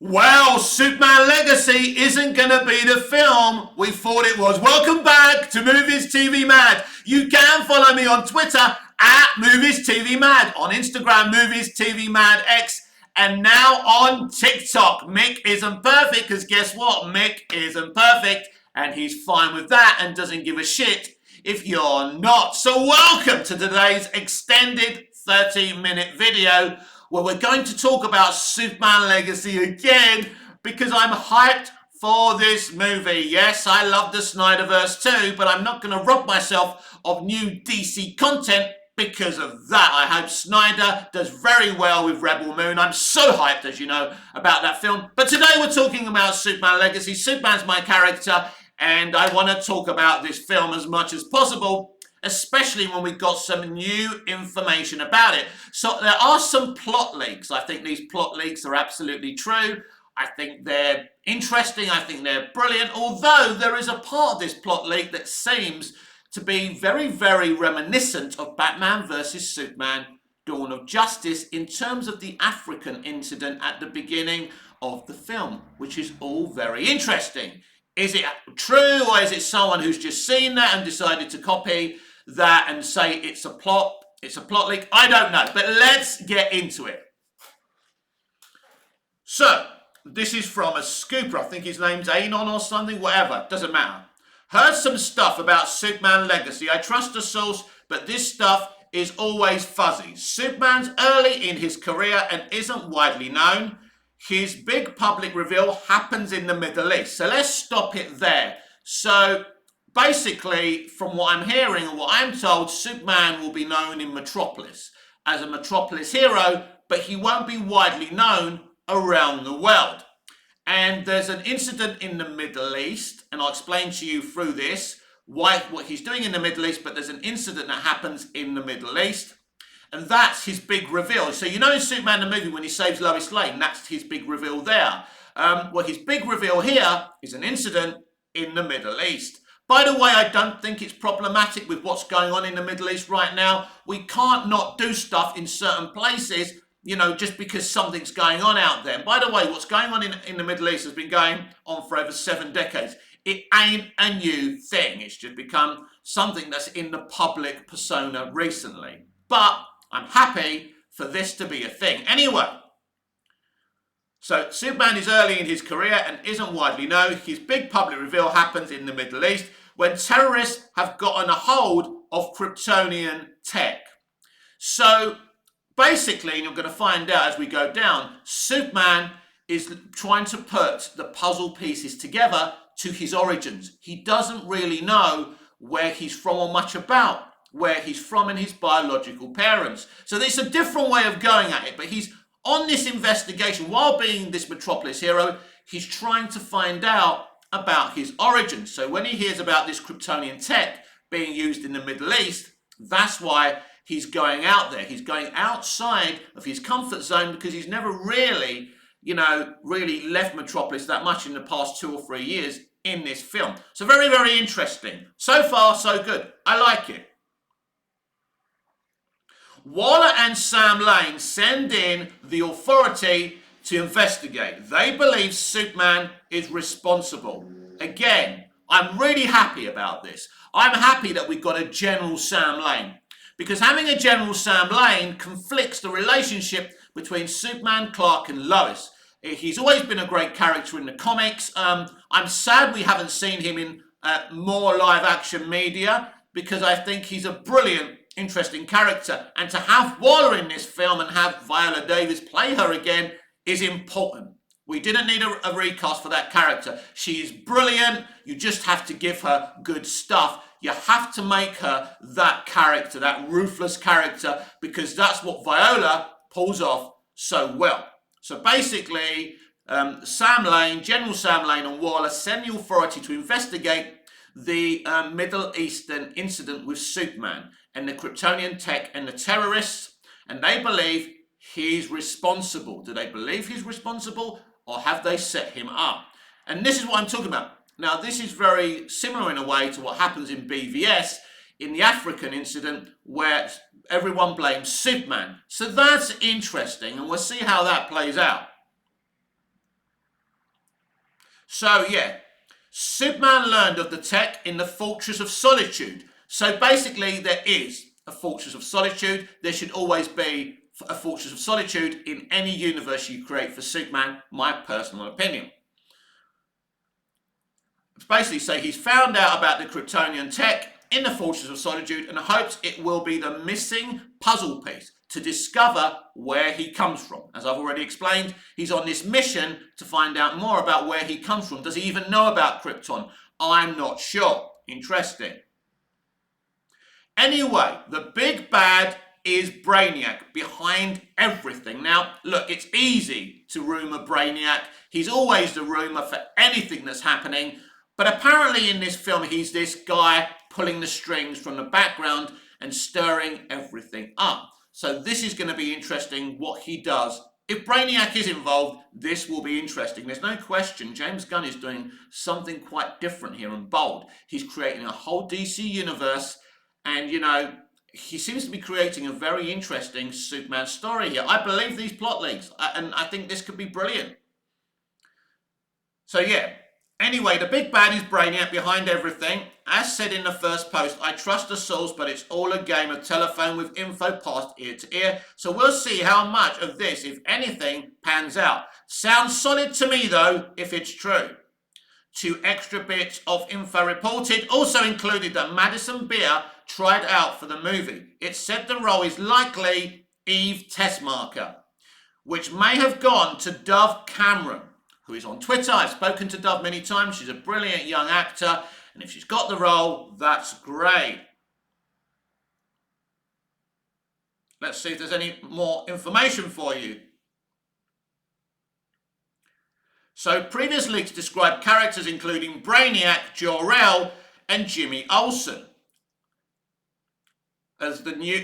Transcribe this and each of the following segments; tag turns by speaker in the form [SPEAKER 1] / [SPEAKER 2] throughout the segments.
[SPEAKER 1] Well, Superman Legacy isn't going to be the film we thought it was. Welcome back to Movies TV Mad. You can follow me on Twitter at Movies TV Mad, on Instagram Movies TV Mad X, and now on TikTok. Mick isn't perfect because guess what? Mick isn't perfect and he's fine with that and doesn't give a shit if you're not. So welcome to today's extended 30-minute video where we're going to talk about Superman Legacy again because I'm hyped for this movie. Yes, I love the Snyderverse too, but I'm not going to rob myself of new DC content because of that. I hope Snyder does very well with Rebel Moon. I'm so hyped, as you know, about that film. But today we're talking about Superman Legacy. Superman's my character, and I want to talk about this film as much as possible, especially when we've got some new information about it. So there are some plot leaks. I think these plot leaks are absolutely true. I think they're interesting. I think they're brilliant. Although there is a part of this plot leak that seems to be very, very reminiscent of Batman vs. Superman Dawn of Justice in terms of the African incident at the beginning of the film, which is all very interesting. Is it true, or is it someone who's just seen that and decided to copy that and say it's a plot leak? I don't know, but let's get into it. So, this is from a scooper. I think his name's Anon or something, whatever, doesn't matter. Heard some stuff about Superman Legacy. I trust the source, but this stuff is always fuzzy. Superman's early in his career and isn't widely known. His big public reveal happens in the Middle East. So let's stop it there. So basically, from what I'm hearing and what I'm told, Superman will be known in Metropolis as a Metropolis hero, but he won't be widely known around the world. And there's an incident in the Middle East, and I'll explain to you through this what he's doing in the Middle East, but there's an incident that happens in the Middle East. And that's his big reveal. So you know in Superman the movie when he saves Lois Lane, that's his big reveal there. Well, his big reveal here is an incident in the Middle East. By the way, I don't think it's problematic with what's going on in the Middle East right now. We can't not do stuff in certain places, you know, just because something's going on out there. And by the way, what's going on in the Middle East has been going on for over 7 decades. It ain't a new thing. It's just become something that's in the public persona recently. But I'm happy for this to be a thing. Anyway, so Superman is early in his career and isn't widely known. His big public reveal happens in the Middle East when terrorists have gotten a hold of Kryptonian tech. So basically, and you're going to find out as we go down, Superman is trying to put the puzzle pieces together to his origins. He doesn't really know where he's from or much about where he's from and his biological parents. So there's a different way of going at it, but he's on this investigation. While being this Metropolis hero, he's trying to find out about his origins. So when he hears about this Kryptonian tech being used in the Middle East, that's why he's going out there. He's going outside of his comfort zone because he's never really, really left Metropolis that much in the past 2 or 3 years in this film. So very, very interesting. So far, so good. I like it. Waller and Sam Lane send in the authority to investigate. They believe Superman is responsible. Again, I'm really happy about this. I'm happy that we've got a General Sam Lane, because having a General Sam Lane conflicts the relationship between Superman, Clark and Lois. He's always been a great character in the comics. I'm sad we haven't seen him in more live action media, because I think he's a brilliant, interesting character, and to have Waller in this film and have Viola Davis play her again is important. We didn't need a recast for that character. She's brilliant. You just have to give her good stuff. You have to make her that character, that ruthless character, because that's what Viola pulls off so well. So basically, Sam Lane, General Sam Lane and Waller send the authority to investigate the Middle Eastern incident with Superman and the Kryptonian tech and the terrorists, and they believe he's responsible. Do they believe he's responsible, or have they set him up? And this is what I'm talking about. Now, this is very similar in a way to what happens in BVS in the African incident where everyone blames Superman. So that's interesting, and we'll see how that plays out. So yeah, Superman learned of the tech in the Fortress of Solitude. So basically, there is a Fortress of Solitude. There should always be a Fortress of Solitude in any universe you create for Superman, my personal opinion. It's basically say he's found out about the Kryptonian tech in the Fortress of Solitude and hopes it will be the missing puzzle piece to discover where he comes from. As I've already explained, he's on this mission to find out more about where he comes from. Does he even know about Krypton? I'm not sure. Interesting. Anyway, the big bad is Brainiac, behind everything. Now, look, it's easy to rumour Brainiac. He's always the rumour for anything that's happening. But apparently in this film, he's this guy pulling the strings from the background and stirring everything up. So this is going to be interesting what he does. If Brainiac is involved, this will be interesting. There's no question James Gunn is doing something quite different here and bold. He's creating a whole DC universe and, you know, he seems to be creating a very interesting Superman story here. I believe these plot links and I think this could be brilliant. So yeah. Anyway, the big bad is Brainiac behind everything. As said in the first post, I trust the source, but it's all a game of telephone with info passed ear to ear. So we'll see how much of this, if anything, pans out. Sounds solid to me, though, if it's true. 2 extra bits of info reported also included that Madison Beer tried out for the movie. It said the role is likely Eve Tessmacher, which may have gone to Dove Cameron, who is on Twitter. I've spoken to Dove many times. She's a brilliant young actor. And if she's got the role, that's great. Let's see if there's any more information for you. So previous leaks described characters including Brainiac, Jor-El, and Jimmy Olsen as the new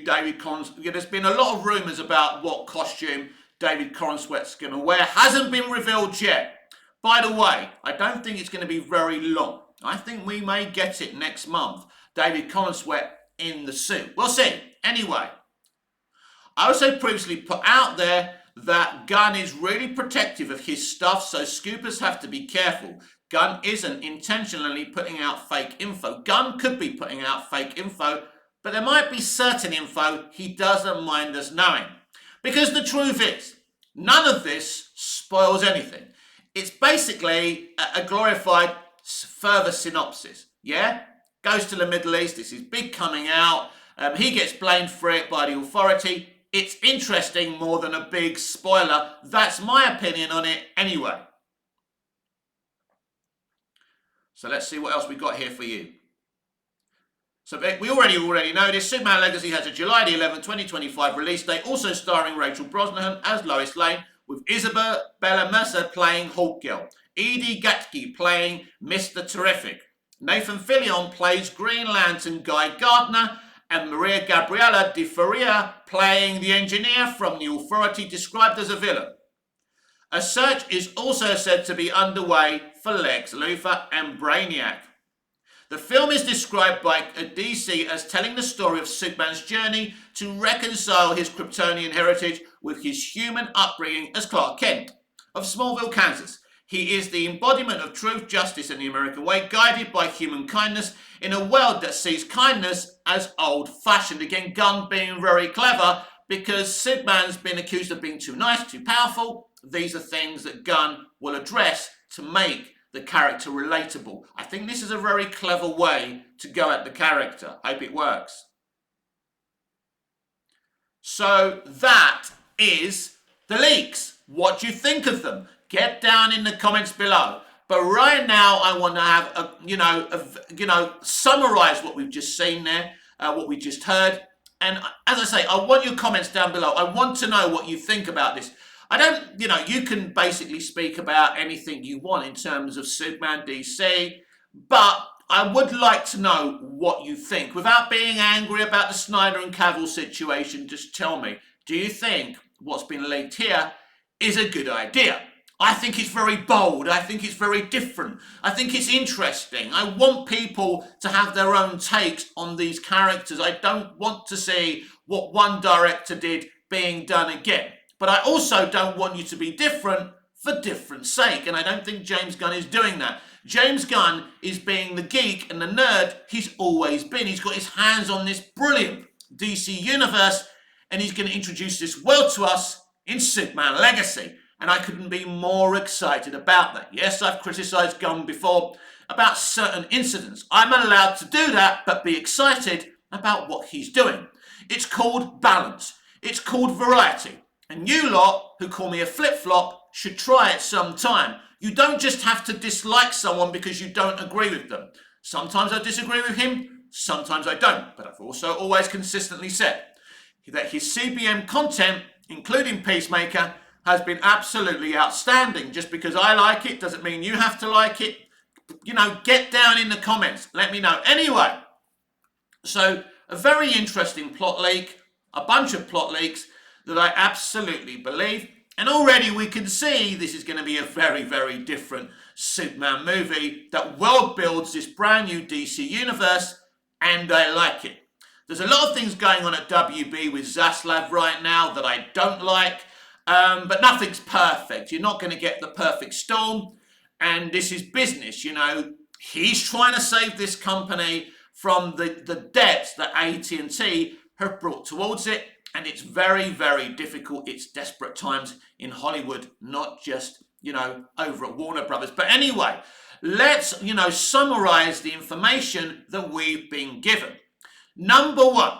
[SPEAKER 1] David Corns. There's been a lot of rumours about what costume David Corenswet's going to wear. Hasn't been revealed yet. By the way, I don't think it's going to be very long. I think we may get it next month. David Corenswet in the suit. We'll see. Anyway, I also previously put out there that Gunn is really protective of his stuff, so scoopers have to be careful. Gunn isn't intentionally putting out fake info. Gunn could be putting out fake info, but there might be certain info he doesn't mind us knowing. Because the truth is, none of this spoils anything. It's basically a glorified further synopsis, yeah? Goes to the Middle East, this is big coming out, he gets blamed for it by the authority. It's interesting more than a big spoiler. That's my opinion on it anyway. So let's see what else we got here for you. So we already know this. Superman Legacy has a July the 11th, 2025 release date, also starring Rachel Brosnahan as Lois Lane, with Isabella Mercer playing Hawkgirl, Edie Gattke playing Mr. Terrific, Nathan Fillion plays Green Lantern Guy Gardner, and Maria Gabriela de Faria playing the engineer from the Authority, described as a villain. A search is also said to be underway for Lex Luthor and Brainiac. The film is described by DC as telling the story of Superman's journey to reconcile his Kryptonian heritage with his human upbringing as Clark Kent of Smallville, Kansas. He is the embodiment of truth, justice, and the American way, guided by human kindness in a world that sees kindness as old-fashioned. Again, Gunn being very clever because Superman's been accused of being too nice, too powerful. These are things that Gunn will address to make the character relatable. I think this is a very clever way to go at the character. Hope it works. So that is the leaks. What do you think of them? Get down in the comments below. But right now, I want to have summarize what we've just seen there, what we just heard. And as I say, I want your comments down below. I want to know what you think about this. I don't, you can basically speak about anything you want in terms of Superman, DC, but I would like to know what you think. Without being angry about the Snyder and Cavill situation, just tell me, do you think what's been leaked here is a good idea? I think it's very bold. I think it's very different. I think it's interesting. I want people to have their own takes on these characters. I don't want to see what one director did being done again. But I also don't want you to be different for different sake. And I don't think James Gunn is doing that. James Gunn is being the geek and the nerd he's always been. He's got his hands on this brilliant DC universe, and he's going to introduce this world to us in Superman Legacy. And I couldn't be more excited about that. Yes, I've criticised Gunn before about certain incidents. I'm allowed to do that, but be excited about what he's doing. It's called balance. It's called variety. And you lot, who call me a flip-flop, should try it sometime. You don't just have to dislike someone because you don't agree with them. Sometimes I disagree with him, sometimes I don't. But I've also always consistently said that his CBM content, including Peacemaker, has been absolutely outstanding. Just because I like it doesn't mean you have to like it. You know, get down in the comments. Let me know. Anyway, so a very interesting plot leak, a bunch of plot leaks that I absolutely believe. And already we can see this is going to be a very, very different Superman movie that world builds this brand new DC universe, and I like it. There's a lot of things going on at WB with Zaslav right now that I don't like, but nothing's perfect. You're not going to get the perfect storm, and this is business, you know. He's trying to save this company from the debts that AT&T have brought towards it, and it's very, very difficult. It's desperate times in Hollywood, not just, you know, over at Warner Brothers. But anyway, let's, you know, summarize the information that we've been given. Number one,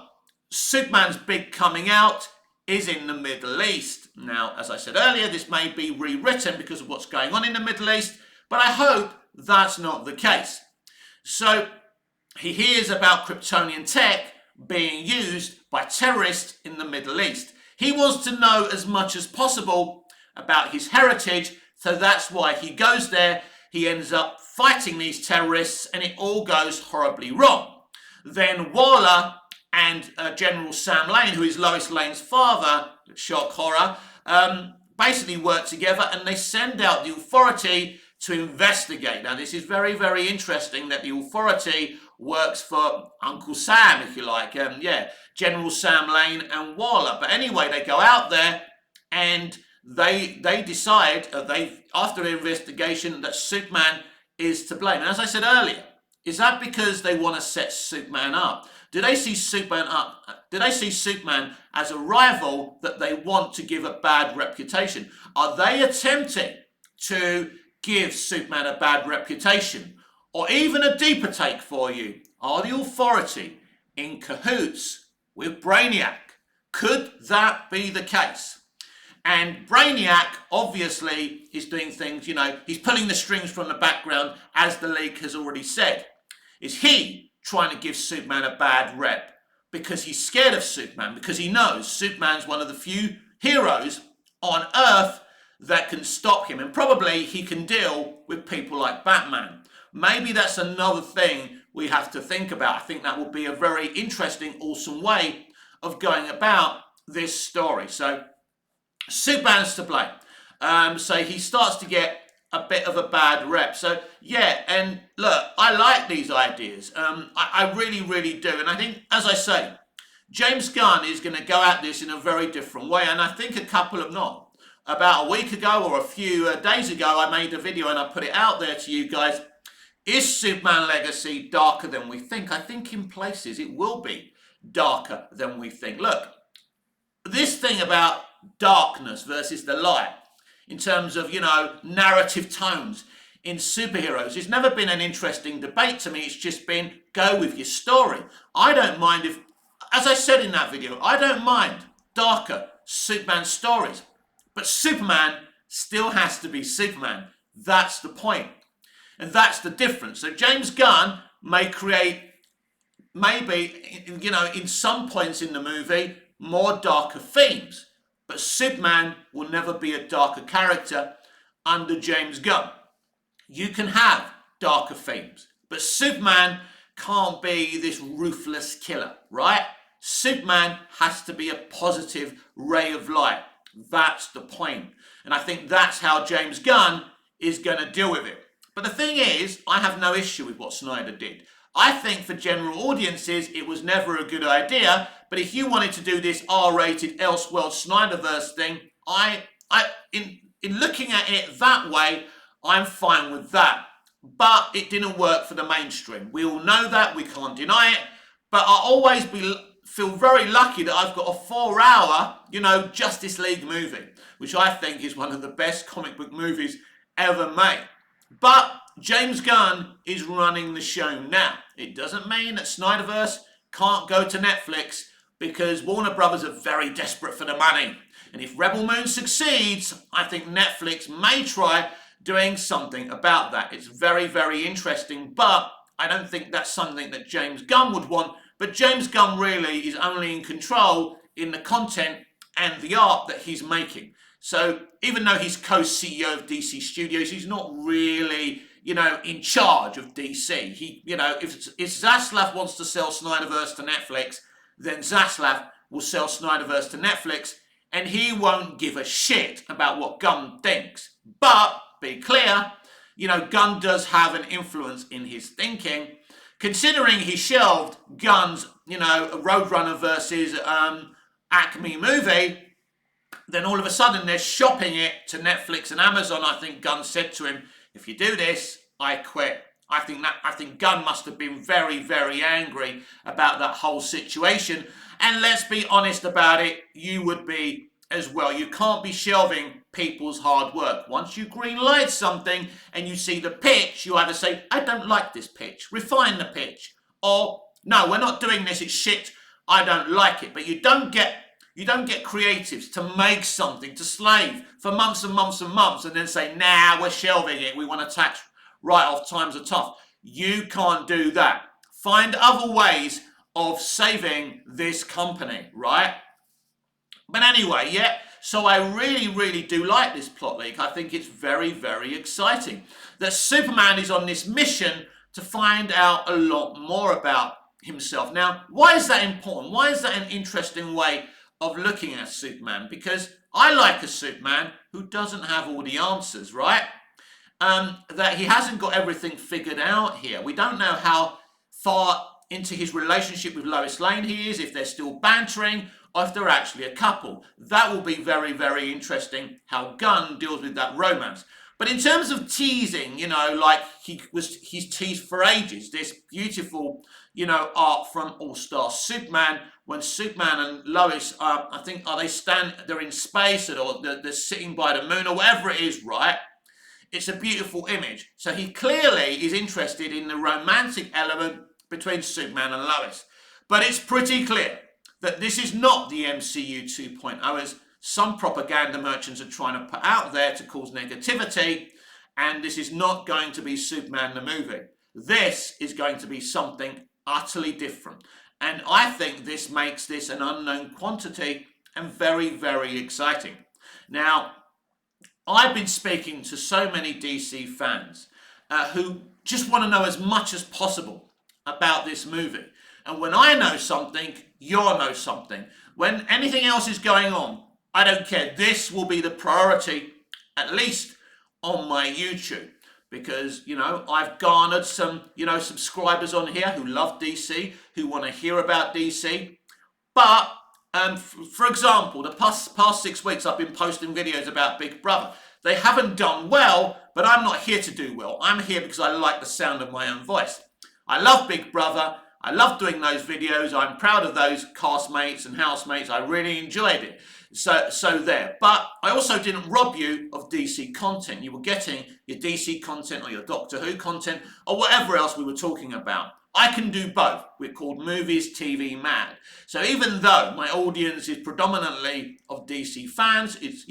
[SPEAKER 1] Superman's big coming out is in the Middle East. Now, as I said earlier, this may be rewritten because of what's going on in the Middle East, but I hope that's not the case. So he hears about Kryptonian tech being used by terrorists in the Middle East. He wants to know as much as possible about his heritage, so that's why he goes there. He ends up fighting these terrorists, and it all goes horribly wrong. Then Waller and General Sam Lane, who is Lois Lane's father, shock horror, basically work together, and they send out the Authority to investigate. Now, this is very, very interesting that the Authority works for Uncle Sam, if you like. General Sam Lane and Waller. But anyway, they go out there and they decide, after an investigation, that Superman is to blame. And as I said earlier, is that because they want to set Superman up? Do they see Superman as a rival that they want to give a bad reputation? Are they attempting to give Superman a bad reputation? Or even a deeper take for you, are the Authority in cahoots with Brainiac? Could that be the case? And Brainiac obviously is doing things, you know, he's pulling the strings from the background, as the leak has already said. Is he trying to give Superman a bad rep because he's scared of Superman, because he knows Superman's one of the few heroes on Earth that can stop him, and probably he can deal with people like Batman? Maybe that's another thing we have to think about. I think that will be a very interesting, awesome way of going about this story. So Superman's to blame. So he starts to get a bit of a bad rep. So yeah, and look, I like these ideas. I really, really do. And I think, as I say, James Gunn is going to go at this in a very different way. And I think about a week ago or a few days ago, I made a video and I put it out there to you guys. Is Superman Legacy darker than we think? I think in places it will be darker than we think. Look, this thing about darkness versus the light, in terms of, you know, narrative tones in superheroes, it's never been an interesting debate to me. It's just been, go with your story. I don't mind if, as I said in that video, I don't mind darker Superman stories, but Superman still has to be Superman. That's the point. And that's the difference. So James Gunn may create, maybe, you know, in some points in the movie, more darker themes. But Superman will never be a darker character under James Gunn. You can have darker themes, but Superman can't be this ruthless killer, right? Superman has to be a positive ray of light. That's the point. And I think that's how James Gunn is going to deal with it. But the thing is, I have no issue with what Snyder did. I think for general audiences, it was never a good idea. But if you wanted to do this R-rated Elseworld Snyderverse thing, in in looking at it that way, I'm fine with that. But it didn't work for the mainstream. We all know that. We can't deny it. But I always feel very lucky that I've got a 4-hour, Justice League movie, which I think is one of the best comic book movies ever made. But James Gunn is running the show now. It doesn't mean that Snyderverse can't go to Netflix, because Warner Brothers are very desperate for the money. And if Rebel Moon succeeds, I think Netflix may try doing something about that. It's very, very interesting, but I don't think that's something that James Gunn would want. But James Gunn really is only in control in the content and the art that he's making. So even though he's co-CEO of DC Studios, he's not really, in charge of DC. If Zaslav wants to sell Snyderverse to Netflix, then Zaslav will sell Snyderverse to Netflix, and he won't give a shit about what Gunn thinks. But be clear, Gunn does have an influence in his thinking. Considering he shelved Gunn's, Roadrunner versus Acme movie, then all of a sudden they're shopping it to Netflix and Amazon. I think Gunn said to him, if you do this, I quit. I think Gunn must have been very, very angry about that whole situation. And let's be honest about it, you would be as well. You can't be shelving people's hard work. Once you greenlight something and you see the pitch, you either say, I don't like this pitch, refine the pitch. Or, no, we're not doing this, it's shit, I don't like it. But you don't get creatives to make something, to slave for months and months and months, and then say, nah, we're shelving it, we want a tax write-off, times are tough. You can't do that. Find other ways of saving this company, right? But anyway, yeah, so I really, really do like this plot leak. I think it's very, very exciting that Superman is on this mission to find out a lot more about himself. Now, why is that important? Why is that an interesting way of looking at Superman? Because I like a Superman who doesn't have all the answers, right? That he hasn't got everything figured out here. We don't know how far into his relationship with Lois Lane he is, if they're still bantering, or if they're actually a couple. That will be very, very interesting how Gunn deals with that romance. But in terms of teasing, like he's teased for ages, this beautiful, art from All-Star Superman, when Superman and Lois they're in space, or they're sitting by the moon, or whatever it is, right? It's a beautiful image. So he clearly is interested in the romantic element between Superman and Lois. But it's pretty clear that this is not the MCU 2.0, as some propaganda merchants are trying to put out there to cause negativity, and this is not going to be Superman the movie. This is going to be something utterly different. And I think this makes this an unknown quantity and very, very exciting. Now, I've been speaking to so many DC fans who just want to know as much as possible about this movie. And when I know something, you'll know something. When anything else is going on, I don't care. This will be the priority, at least on my YouTube. Because, I've garnered some, subscribers on here who love DC, who want to hear about DC. But for example, the past 6 weeks I've been posting videos about Big Brother. They haven't done well, but I'm not here to do well. I'm here because I like the sound of my own voice. I love Big Brother. I love doing those videos. I'm proud of those castmates and housemates. I really enjoyed it. So there. But I also didn't rob you of DC content. You were getting your DC content or your Doctor Who content or whatever else we were talking about. I can do both. We're called Movies TV Mad. So even though my audience is predominantly of DC fans, it's,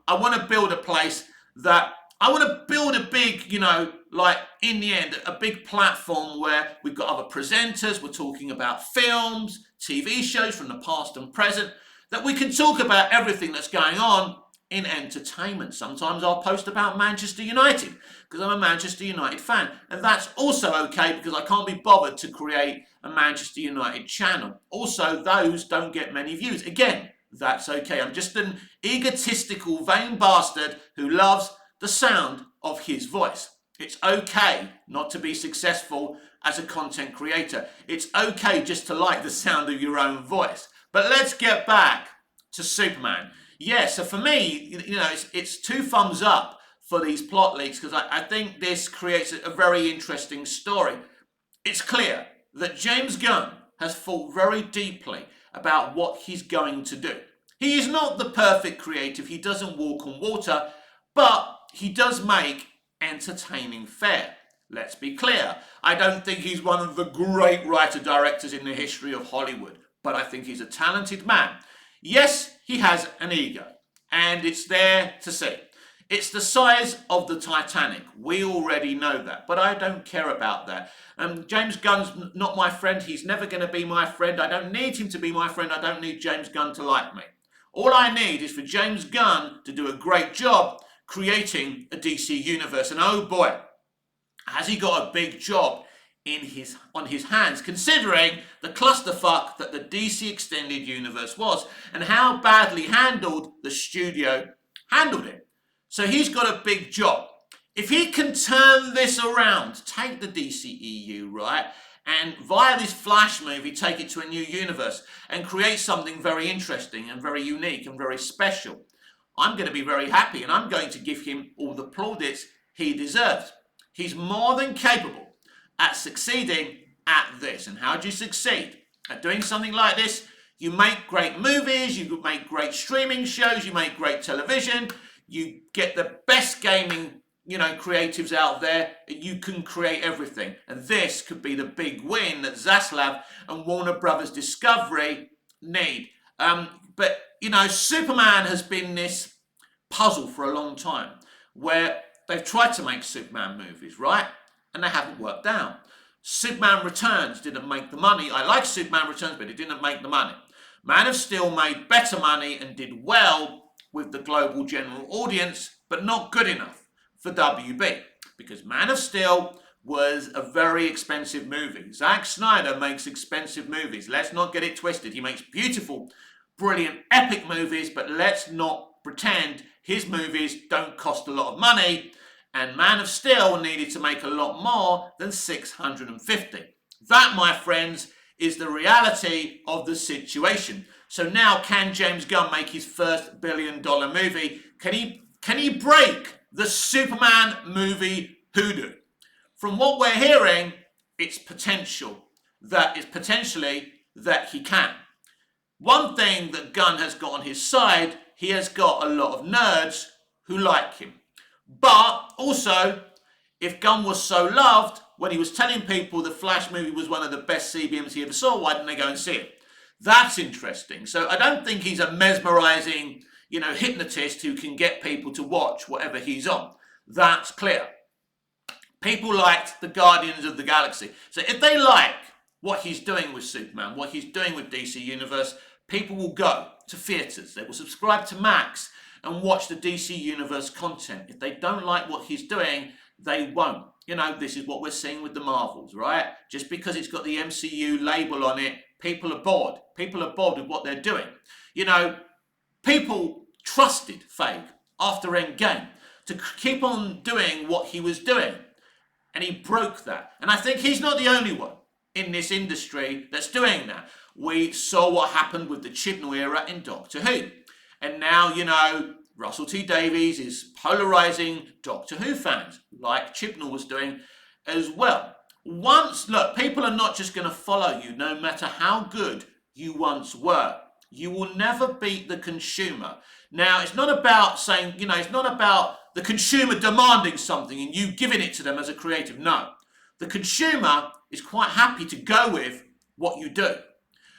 [SPEAKER 1] I want to build a place that, I want to build a big, in the end, a big platform where we've got other presenters, we're talking about films, TV shows from the past and present, that we can talk about everything that's going on in entertainment. Sometimes I'll post about Manchester United because I'm a Manchester United fan. And that's also okay because I can't be bothered to create a Manchester United channel. Also, those don't get many views. Again, that's okay. I'm just an egotistical, vain bastard who loves the sound of his voice. It's okay not to be successful as a content creator. It's okay just to like the sound of your own voice. But let's get back to Superman. Yeah, so for me, it's two thumbs up for these plot leaks because I think this creates a very interesting story. It's clear that James Gunn has thought very deeply about what he's going to do. He is not the perfect creative, he doesn't walk on water, but he does make entertaining fare. Let's be clear, I don't think he's one of the great writer-directors in the history of Hollywood, but I think he's a talented man. Yes, he has an ego, and it's there to see. It's the size of the Titanic. We already know that, but I don't care about that. James Gunn's not my friend. He's never going to be my friend. I don't need him to be my friend. I don't need James Gunn to like me. All I need is for James Gunn to do a great job creating a DC universe. And oh boy, has he got a big job on his hands, considering the clusterfuck that the DC Extended Universe was and how badly handled the studio handled it. So he's got a big job. If he can turn this around, take the DCEU, right, and via this Flash movie, take it to a new universe and create something very interesting and very unique and very special, I'm going to be very happy and I'm going to give him all the plaudits he deserves. He's more than capable at succeeding at this. And how do you succeed at doing something like this? You make great movies, you make great streaming shows, you make great television, you get the best gaming, creatives out there. You can create everything. And this could be the big win that Zaslav and Warner Brothers Discovery need. But Superman has been this puzzle for a long time where they've tried to make Superman movies, right? And they haven't worked out. Superman Returns didn't make the money. I like Superman Returns, but it didn't make the money. Man of Steel made better money and did well with the global general audience, but not good enough for WB, because Man of Steel was a very expensive movie. Zack Snyder makes expensive movies. Let's not get it twisted. He makes beautiful, brilliant, epic movies, but let's not pretend his movies don't cost a lot of money, and Man of Steel needed to make a lot more than 650. That, my friends, is the reality of the situation. So now, can James Gunn make his first billion-dollar movie? Can he break the Superman movie hoodoo? From what we're hearing, it's potentially that he can. One thing that Gunn has got on his side, he has got a lot of nerds who like him. But also, if Gunn was so loved, when he was telling people the Flash movie was one of the best CBMs he ever saw, why didn't they go and see it? That's interesting. So I don't think he's a mesmerizing, hypnotist who can get people to watch whatever he's on. That's clear. People liked the Guardians of the Galaxy. So if they like what he's doing with Superman, what he's doing with DC Universe, people will go to theatres. They will subscribe to Max and watch the DC Universe content. If they don't like what he's doing, they won't. This is what we're seeing with the Marvels, right? Just because it's got the MCU label on it, people are bored. People are bored with what they're doing. People trusted Feige after Endgame to keep on doing what he was doing. And he broke that. And I think he's not the only one in this industry that's doing that. We saw what happened with the Chibnall era in Doctor Who. And now, Russell T Davies is polarizing Doctor Who fans, like Chibnall was doing as well. Look, people are not just going to follow you no matter how good you once were. You will never beat the consumer. Now, it's not about saying, it's not about the consumer demanding something and you giving it to them as a creative. No. The consumer is quite happy to go with what you do.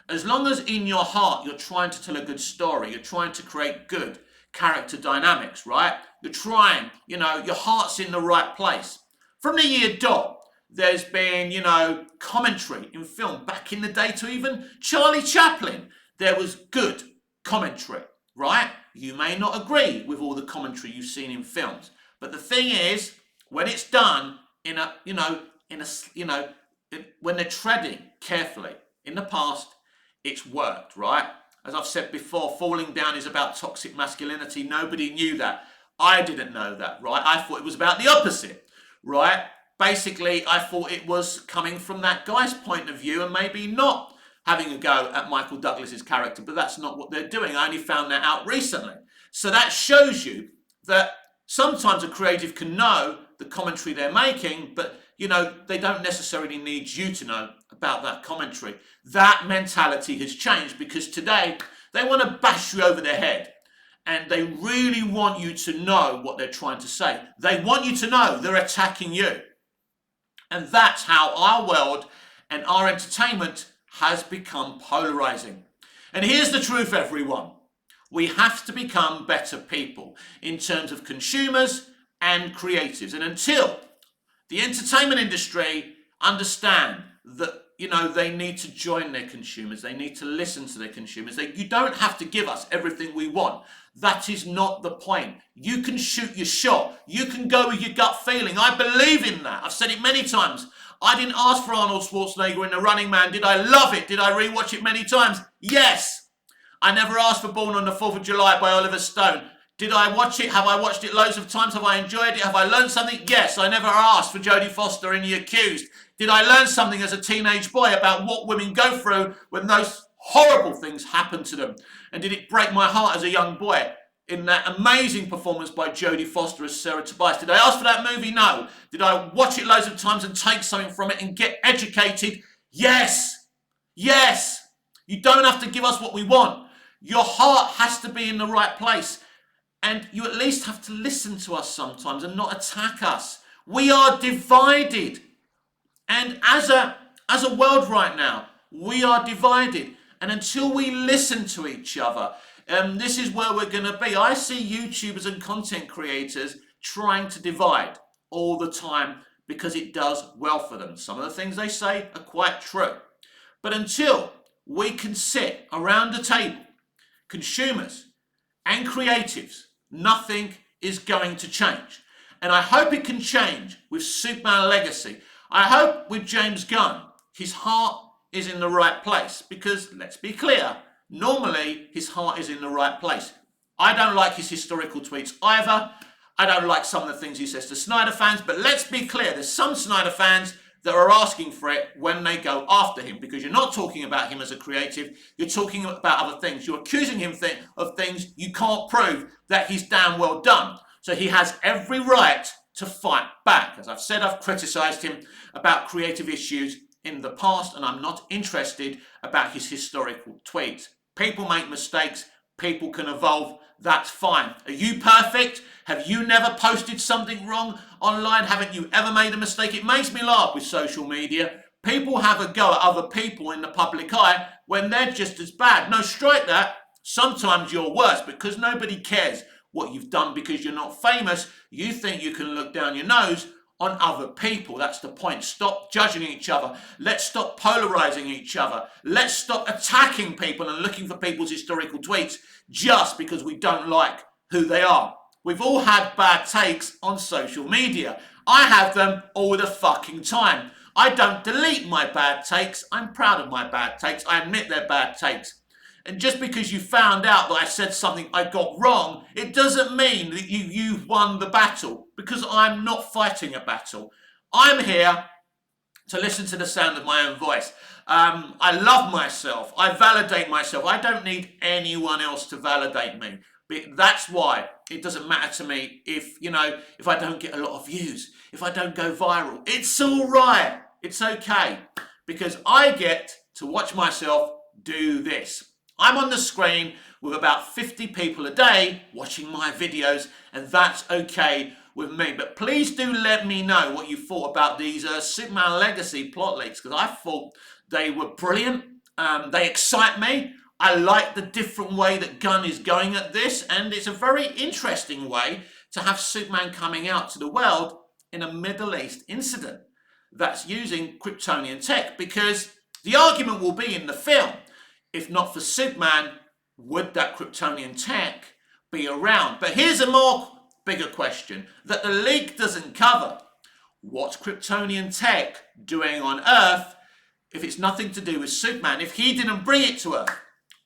[SPEAKER 1] As long as in your heart you're trying to tell a good story, you're trying to create good character dynamics, right? You're trying, your heart's in the right place. From the year dot, there's been, commentary in film. Back in the day to even Charlie Chaplin, there was good commentary, right? You may not agree with all the commentary you've seen in films, but the thing is, when it's done when they're treading carefully, in the past, it's worked, right? As I've said before, Falling Down is about toxic masculinity. Nobody knew that. I didn't know that, right? I thought it was about the opposite, right? Basically, I thought it was coming from that guy's point of view and maybe not having a go at Michael Douglas's character, but that's not what they're doing. I only found that out recently. So that shows you that sometimes a creative can know the commentary they're making, but they don't necessarily need you to know about that commentary. That mentality has changed because today they want to bash you over the head and they really want you to know what they're trying to say. They want you to know they're attacking you. And that's how our world and our entertainment has become polarizing. And here's the truth, everyone. We have to become better people in terms of consumers and creatives. And until the entertainment industry understand that, they need to join their consumers, they need to listen to their consumers. You don't have to give us everything we want. That is not the point. You can shoot your shot. You can go with your gut feeling. I believe in that. I've said it many times. I didn't ask for Arnold Schwarzenegger in The Running Man. Did I love it? Did I rewatch it many times? Yes. I never asked for Born on the 4th of July by Oliver Stone. Did I watch it? Have I watched it loads of times? Have I enjoyed it? Have I learned something? Yes. I never asked for Jodie Foster in The Accused. Did I learn something as a teenage boy about what women go through when those horrible things happen to them? And did it break my heart as a young boy in that amazing performance by Jodie Foster as Sarah Tobias? Did I ask for that movie? No. Did I watch it loads of times and take something from it and get educated? Yes. Yes. You don't have to give us what we want. Your heart has to be in the right place. And you at least have to listen to us sometimes and not attack us. We are divided. And as a world right now, we are divided. And until we listen to each other, this is where we're going to be. I see YouTubers and content creators trying to divide all the time because it does well for them. Some of the things they say are quite true. But until we can sit around the table, consumers and creatives, nothing is going to change. And I hope it can change with Superman Legacy. I hope with James Gunn, his heart is in the right place. Because, let's be clear, normally his heart is in the right place. I don't like his historical tweets either. I don't like some of the things he says to Snyder fans. But let's be clear, there's some Snyder fans that are asking for it when they go after him. Because you're not talking about him as a creative. You're talking about other things. You're accusing him of things you can't prove that he's damn well done. So he has every right to fight back. As I've said, I've criticised him about creative issues in the past, and I'm not interested about his historical tweets. People make mistakes. People can evolve. That's fine. Are you perfect? Have you never posted something wrong online? Haven't you ever made a mistake? It makes me laugh with social media. People have a go at other people in the public eye when they're just as bad. No, strike that. Sometimes you're worse because nobody cares what you've done because you're not famous. You think you can look down your nose on other people. That's the point. Stop judging each other. Let's stop polarizing each other. Let's stop attacking people and looking for people's historical tweets just because we don't like who they are. We've all had bad takes on social media. I have them all the fucking time. I don't delete my bad takes. I'm proud of my bad takes. I admit they're bad takes. And just because you found out that I said something I got wrong, it doesn't mean that you've won the battle, because I'm not fighting a battle. I'm here to listen to the sound of my own voice. I love myself. I validate myself. I don't need anyone else to validate me. But that's why it doesn't matter to me if I don't get a lot of views, if I don't go viral. It's all right. It's okay, because I get to watch myself do this. I'm on the screen with about 50 people a day watching my videos, and that's okay with me. But please do let me know what you thought about these Superman Legacy plot leaks, because I thought they were brilliant. They excite me. I like the different way that Gunn is going at this, and it's a very interesting way to have Superman coming out to the world in a Middle East incident that's using Kryptonian tech, because the argument will be in the film, if not for Superman, would that Kryptonian tech be around? But here's a bigger question that the leak doesn't cover. What's Kryptonian tech doing on Earth if it's nothing to do with Superman? If he didn't bring it to Earth?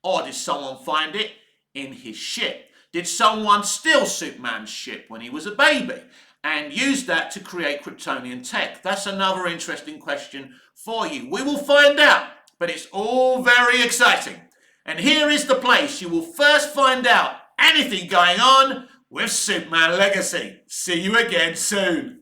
[SPEAKER 1] Or did someone find it in his ship? Did someone steal Superman's ship when he was a baby and use that to create Kryptonian tech? That's another interesting question for you. We will find out. But it's all very exciting. And here is the place you will first find out anything going on with Superman Legacy. See you again soon.